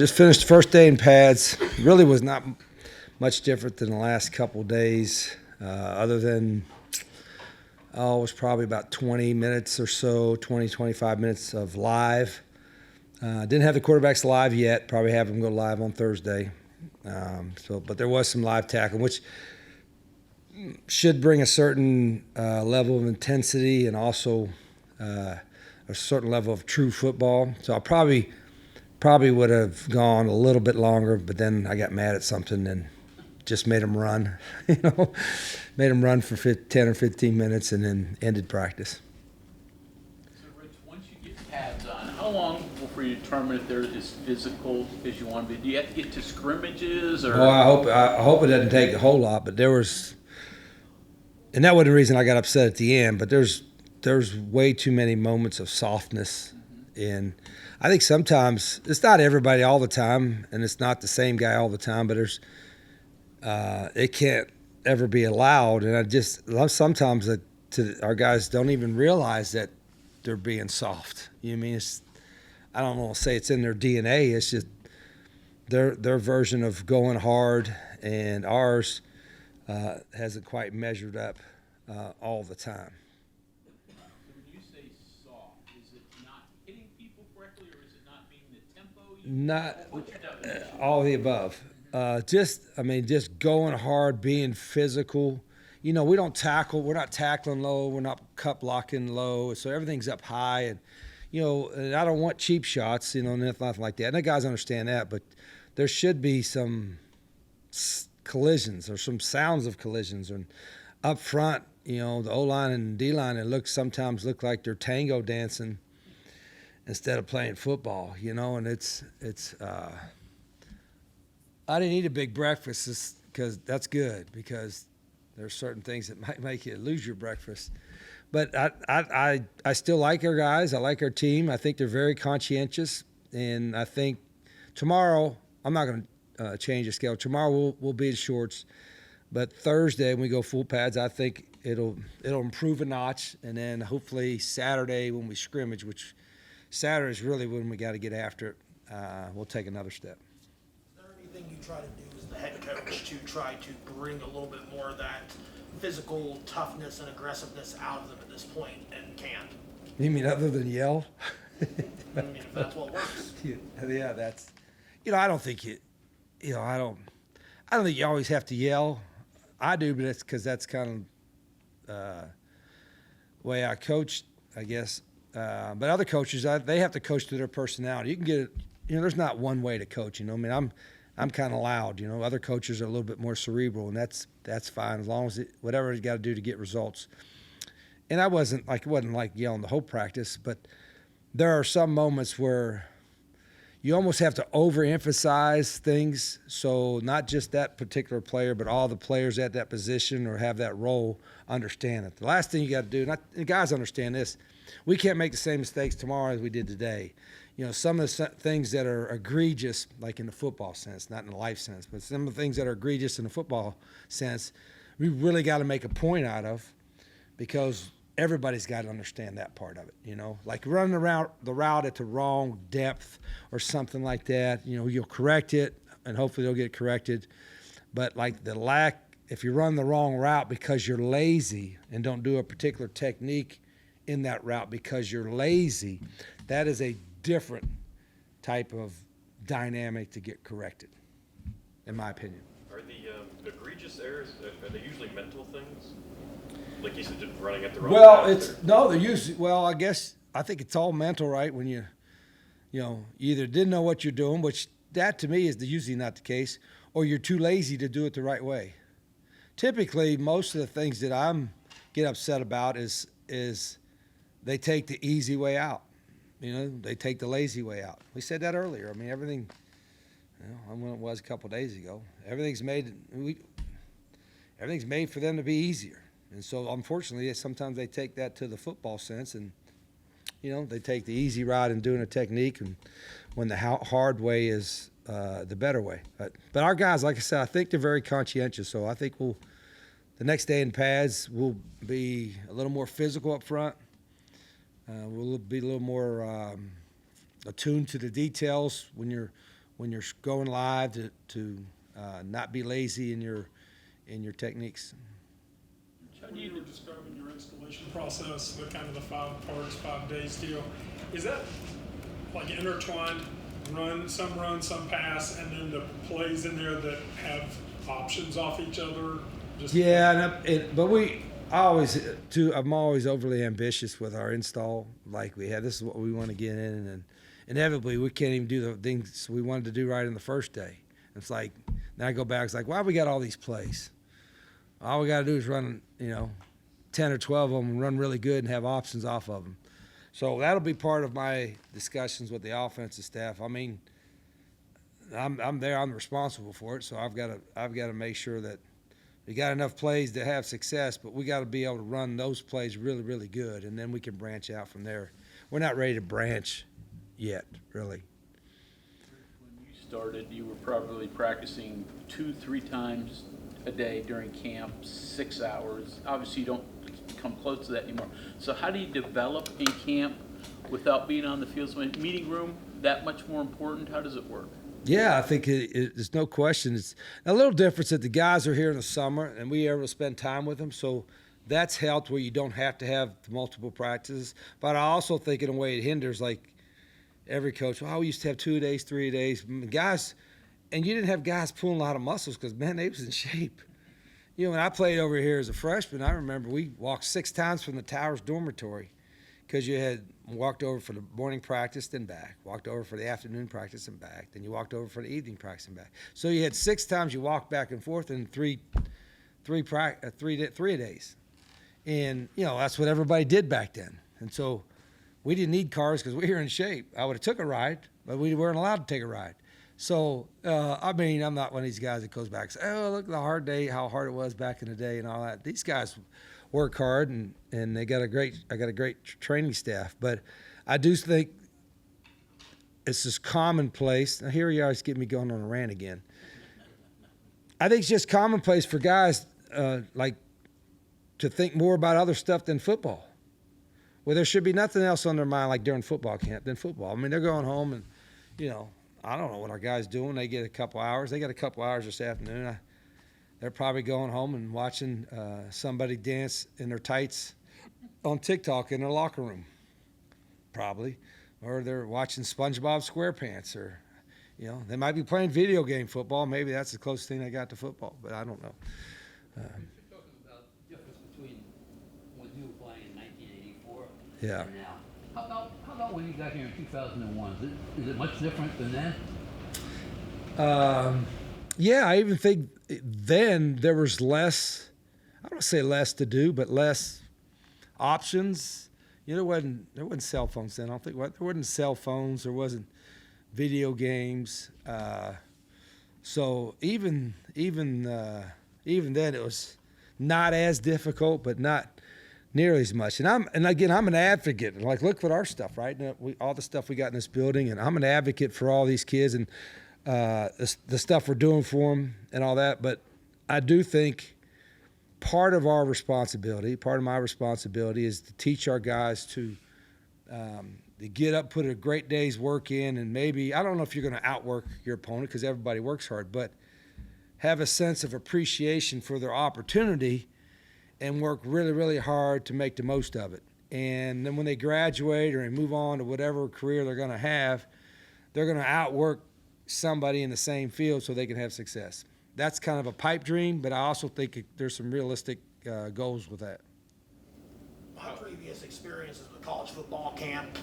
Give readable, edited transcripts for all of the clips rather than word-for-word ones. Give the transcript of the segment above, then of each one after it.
Just finished the first day in pads. Really was not much different than the last couple days, other than, it was probably about 20 minutes or so, 20, 25 minutes of live. Didn't have the quarterbacks live yet. Probably have them go live on Thursday. But there was some live tackling, which should bring a certain level of intensity and also a certain level of true football. So I'll probably would have gone a little bit longer, but then I got mad at something and just made them run, made them run for 10 or 15 minutes and then ended practice. So, Rich, once you get pads on, how long before you determine if they're as physical as you want to be? Do you have to get to scrimmages? Or? Oh, I hope it doesn't take a whole lot, but there was, and that was the reason I got upset at the end, but there's way too many moments of softness. And I think sometimes it's not everybody all the time, and it's not the same guy all the time. But it can't ever be allowed. And I just love sometimes that our guys don't even realize that they're being soft. You know what I mean? I don't want to say it's in their DNA. It's just their version of going hard, and ours hasn't quite measured up all the time. Not all of the above. Just going hard, being physical. We don't tackle. We're not tackling low. We're not cup blocking low. So everything's up high, and and I don't want cheap shots. Nothing like that. And the guys understand that, but there should be some collisions or some sounds of collisions. And up front, the O-line and D-line, sometimes look like they're tango dancing instead of playing football, and it's I didn't eat a big breakfast because that's good, because there's certain things that might make you lose your breakfast. But I still like our guys. I like our team. I think they're very conscientious, and I think tomorrow I'm not going to change the scale. Tomorrow we'll be in shorts, but Thursday when we go full pads, I think it'll improve a notch, and then hopefully Saturday when we scrimmage, which Saturday is really when we got to get after it. We'll take another step. Is there anything you try to do as the head coach to try to bring a little bit more of that physical toughness and aggressiveness out of them at this point, and can't? You mean other than yell? If that's what works. Yeah, that's. I don't think I don't think you always have to yell. I do, but it's because that's kind of the way I coached, I guess. But other coaches, they have to coach to their personality. You can get it. There's not one way to coach. I'm kind of loud. Other coaches are a little bit more cerebral, and that's fine as long as whatever you got to do to get results. And it wasn't like yelling the whole practice, but there are some moments where you almost have to overemphasize things. So not just that particular player, but all the players at that position or have that role understand it. The last thing you got to do, and the guys understand this, we can't make the same mistakes tomorrow as we did today. Some of the things that are egregious, like in the football sense, not in the life sense, but some of the things that are egregious in the football sense, we really got to make a point out of, because everybody's got to understand that part of it. Like running around the route at the wrong depth or something like that. You'll correct it, and hopefully they'll get corrected. But like if you run the wrong route because you're lazy and don't do a particular technique in that route because you're lazy, that is a different type of dynamic to get corrected, in my opinion. Are the egregious errors, are they usually mental things? Like you said, just running at the wrong they're usually, I think it's all mental, right? When you either didn't know what you're doing, which that to me is usually not the case, or you're too lazy to do it the right way. Typically, most of the things that I'm get upset about is they take the easy way out. They take the lazy way out. We said that earlier. Everything, when it was a couple of days ago, everything's made for them to be easier. And so, unfortunately, sometimes they take that to the football sense, and they take the easy route in doing a technique, and when the hard way is the better way. But our guys, like I said, I think they're very conscientious. So I think the next day in pads, we'll be a little more physical up front. We'll be a little more attuned to the details when when you're going live to not be lazy in your techniques. When you were describing your installation process, the kind of the 5 parts, 5 days deal, is that like intertwined, some run, some pass, and then the plays in there that have options off each other? Yeah, I'm always overly ambitious with our install. Like this is what we want to get in, and then inevitably we can't even do the things we wanted to do right in the first day. It's like, then I go back, it's like, why we got all these plays? All we got to do is run, 10 or 12 of them and run really good and have options off of them. So that'll be part of my discussions with the offensive staff. I mean, I'm there, I'm responsible for it, so I've got to make sure that we got enough plays to have success, but we got to be able to run those plays really, really good, and then we can branch out from there. We're not ready to branch yet, really. When you started, you were probably practicing 2-3 times a day during camp, 6 hours. Obviously, you don't come close to that anymore. So how do you develop in camp without being on the field? So meeting room, that much more important? How does it work? Yeah, I think there's no question. It's a little difference that the guys are here in the summer and we are able to spend time with them. So that's helped where you don't have to have multiple practices. But I also think in a way it hinders, like every coach, we used to have 2 days, 3 days. Guys, and you didn't have guys pulling a lot of muscles because, man, they was in shape. When I played over here as a freshman, I remember we walked 6 times from the Towers dormitory because you had walked over for the morning practice, then back, walked over for the afternoon practice and back, then you walked over for the evening practice and back. So you had 6 times you walked back and forth in three days. And, that's what everybody did back then. And so we didn't need cars because we were in shape. I would have took a ride, but we weren't allowed to take a ride. So, I'm not one of these guys that goes back and says, oh, look at the hard day, how hard it was back in the day and all that. These guys work hard and I got a great training staff. But I do think it's this commonplace. Now, here you are, getting me going on a rant again. I think it's just commonplace for guys to think more about other stuff than football. Well, there should be nothing else on their mind like during football camp than football. I mean, they're going home and, I don't know what our guys doing. They get a couple hours. They got a couple hours this afternoon. They're probably going home and watching somebody dance in their tights on TikTok in their locker room, probably. Or they're watching SpongeBob SquarePants, or, they might be playing video game football. Maybe that's the closest thing they got to football, but I don't know. You're talking about the difference between when you were playing in 1984 Yeah. and now. How about when you got here in 2001? Is it much different than then? Yeah, I even think then there was less, I don't say less to do, but less options. There wasn't cell phones then. I don't think there wasn't cell phones. There wasn't video games. So even then it was not as difficult, but not nearly as much. And again, I'm an advocate. Like, look at our stuff, right? All the stuff we got in this building, and I'm an advocate for all these kids and the stuff we're doing for them and all that. But I do think part of my responsibility is to teach our guys to get up, put a great day's work in, and maybe, I don't know if you're going to outwork your opponent because everybody works hard, but have a sense of appreciation for their opportunity and work really, really hard to make the most of it. And then when they graduate or they move on to whatever career they're going to have, they're going to outwork somebody in the same field so they can have success. That's kind of a pipe dream, but I also think there's some realistic goals with that. My previous experiences with college football camp,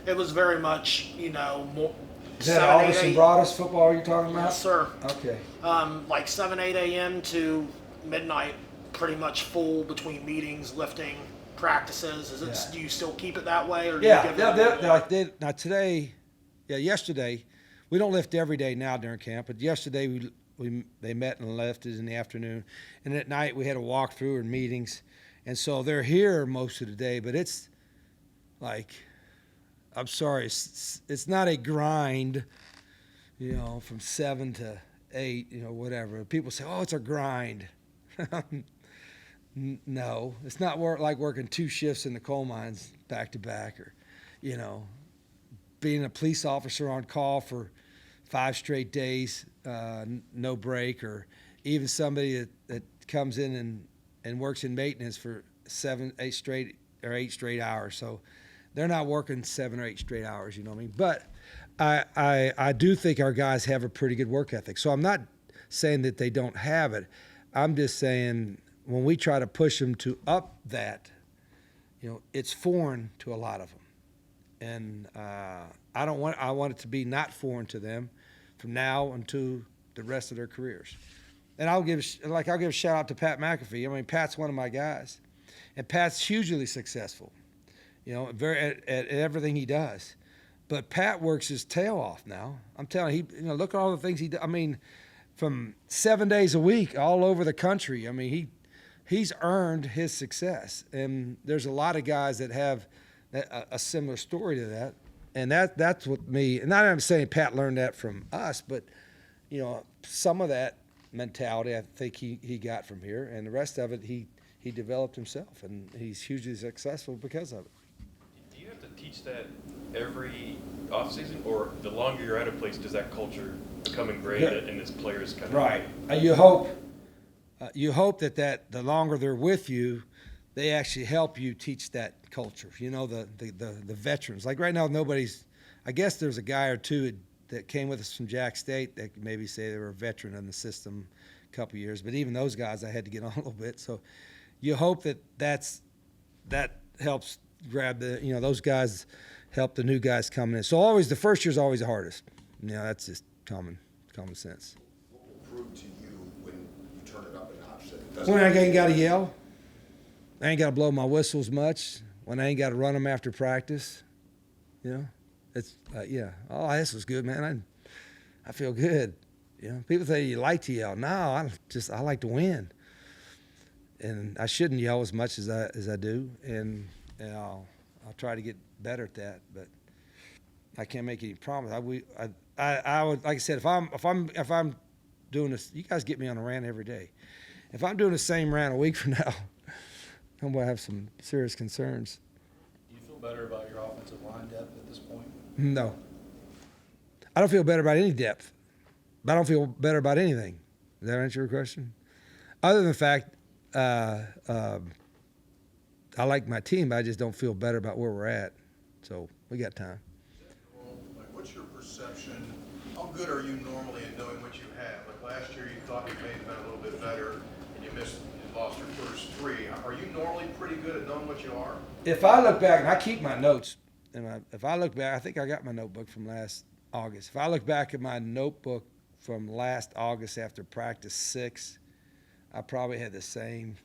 it was very much, more. Is that August and Broadus football you're talking about? Yes, sir. Okay. Like 7, 8 a.m. to midnight, pretty much full between meetings, lifting, practices. Yeah. Do you still keep it that way, or do Yeah, you give it yesterday, we don't lift every day now during camp, but yesterday they met and lifted in the afternoon, and at night we had a walkthrough and meetings, and so they're here most of the day, but it's like, I'm sorry, it's not a grind, from 7 to 8, whatever. People say, oh, it's a grind. No, it's not like working 2 shifts in the coal mines back to back, or, being a police officer on call for 5 straight days, no break, or even somebody that comes in and works in maintenance for 8 straight hours. So they're not working 7 or 8 straight hours, you know what I mean? But I do think our guys have a pretty good work ethic. So I'm not saying that they don't have it. I'm just saying when we try to push them to up that, it's foreign to a lot of them. And I want it to be not foreign to them from now until the rest of their careers. And I'll give a shout out to Pat McAfee. I mean, Pat's one of my guys, and Pat's hugely successful, at everything he does. But Pat works his tail off now. I'm telling you, look at all the things he does. I mean, from 7 days a week all over the country. I mean, he's earned his success, and there's a lot of guys that have a similar story to that. And that's what me, and I'm saying Pat learned that from us, but some of that mentality I think he got from here, and the rest of it he developed himself, and he's hugely successful because of it. Do you have to teach that every off season, or the longer you're at a place, does that culture become ingrained and its players kind of right? You hope that the longer they're with you, they actually help you teach that culture. The veterans. Like right now, I guess there's a guy or two that came with us from Jack State that could maybe say they were a veteran in the system a couple of years. But even those guys, I had to get on a little bit. So you hope that helps grab those guys help the new guys coming in. So always the first year's always the hardest. That's just common sense. What will prove to you when you turn it up a notch? When I ain't got to yell. I ain't got to blow my whistles much. When I ain't got to run them after practice. It's oh, this was good, man. I feel good. People say you like to yell. No, I like to win, and I shouldn't yell as much as I do, and I'll try to get better at that. But I can't make any promise. I would, like I said, if I'm doing this, you guys get me on a rant every day. If I'm doing the same rant a week from now, I'm gonna have some serious concerns. Do you feel better about your offensive line depth at this point? No. I don't feel better about any depth, but I don't feel better about anything. Does that answer your question? Other than the fact I like my team, but I just don't feel better about where we're at. So we got time. Like, what's your perception? How good are you normally at knowing what you have? Like last year, you thought you may have been a little bit better, and you lost your first 3. Are you normally pretty good at knowing what you are? If I look back, and I keep my notes, and if I look back, I think I got my notebook from last August. If I look back at my notebook from last August after practice 6, I probably had the same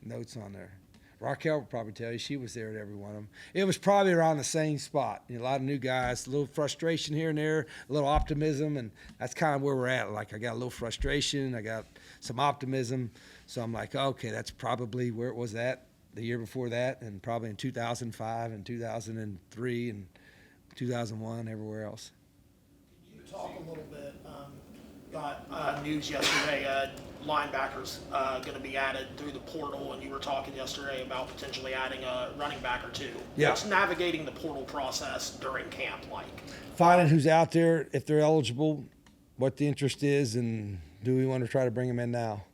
notes on there. Raquel will probably tell you she was there at every one of them. It was probably around the same spot. A lot of new guys, a little frustration here and there, a little optimism, and that's kind of where we're at. Like I got a little frustration, I got some optimism, so I'm like, okay, that's probably where it was at the year before that, and probably in 2005 and 2003 and 2001, everywhere else. You talk a little bit, got news yesterday, linebackers going to be added through the portal, and you were talking yesterday about potentially adding a running back or 2. Yeah. What's navigating the portal process during camp like? Finding who's out there, if they're eligible, what the interest is, and do we want to try to bring them in now?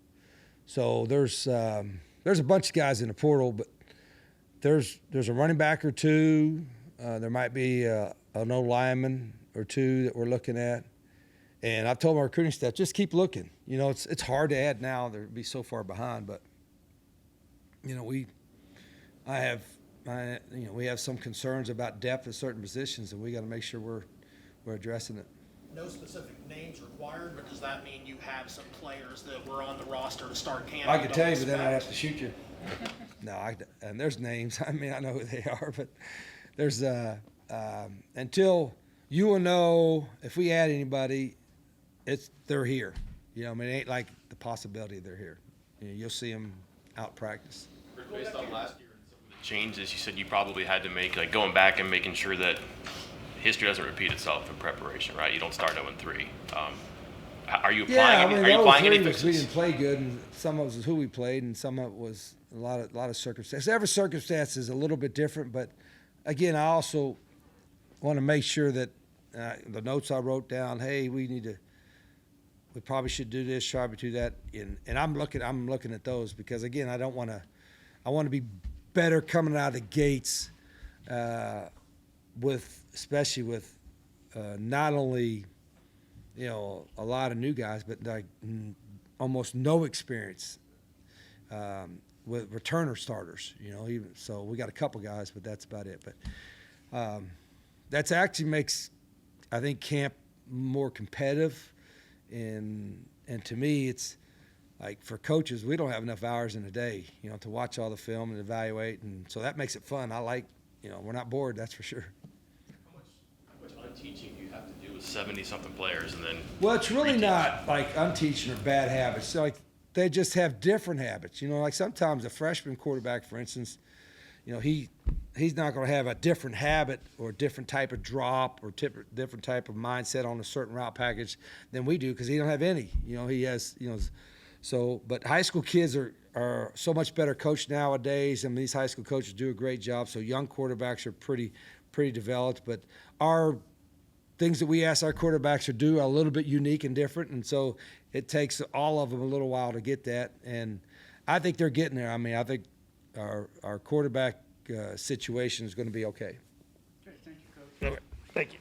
So there's a bunch of guys in the portal, but there's a running back or 2. There might be an old lineman or 2 that we're looking at. And I've told my recruiting staff, just keep looking. It's hard to add now. They'll be so far behind, but we have some concerns about depth at certain positions, and we got to make sure we're addressing it. No specific names required, but does that mean you have some players that were on the roster to start camp? I could tell you, but then I'd have to shoot you. No, and there's names. I mean, I know who they are, but there's until you will know if we add anybody, they're here. It ain't like the possibility they're here. You'll see them out practice. Based on last year and some of the changes, you said you probably had to make, like going back and making sure that history doesn't repeat itself in preparation, right? You don't start 0-3. Are you applying? Are you applying any fixes? We didn't play good, and some of it was who we played, and some of it was a lot of circumstances. Every circumstance is a little bit different, but again, I also want to make sure that the notes I wrote down. Hey, we probably should do this, try to do that, and I'm looking at those because again, I want to be better coming out of the gates, especially with not only a lot of new guys, but like almost no experience with returner starters. Even so, we got a couple guys, but that's about it. But that's actually makes, I think, camp more competitive, and to me, it's like for coaches, we don't have enough hours in a day, to watch all the film and evaluate, and so that makes it fun. I like, we're not bored, that's for sure. How much unteaching do you have to do with 70-something players, and then? Well, it's really reteach? not like unteaching or bad habits. So, like they just have different habits. Like sometimes a freshman quarterback, for instance, he's not going to have a different habit or a different type of drop or different type of mindset on a certain route package than we do because he don't have any. He has, so, but high school kids are so much better coached nowadays. I mean, these high school coaches do a great job. So young quarterbacks are pretty developed, but our things that we ask our quarterbacks to do are a little bit unique and different. And so it takes all of them a little while to get that. And I think they're getting there. I mean, I think our quarterback situation is going to be okay. Okay, thank you, Coach. Okay, thank you.